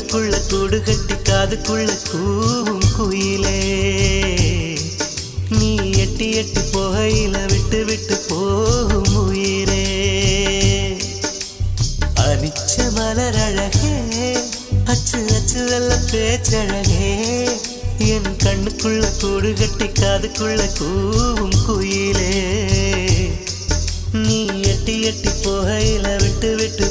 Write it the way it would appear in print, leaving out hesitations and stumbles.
கண்ணுக்குள்ள கூடு கட்டி காதுக்குள்ள கூவும் குயிலே நீ எட்டி எட்டி போகையில விட்டு விட்டு போகும் உயிரே அனிச்ச மலர் அழகே அச்சு அச்சு வெல்ல பேச்சழகே என் கண்ணுக்குள்ள கூடு கட்டி காதுக்குள்ள கூவும் குயிலே நீ எட்டி எட்டி போகையில விட்டு விட்டு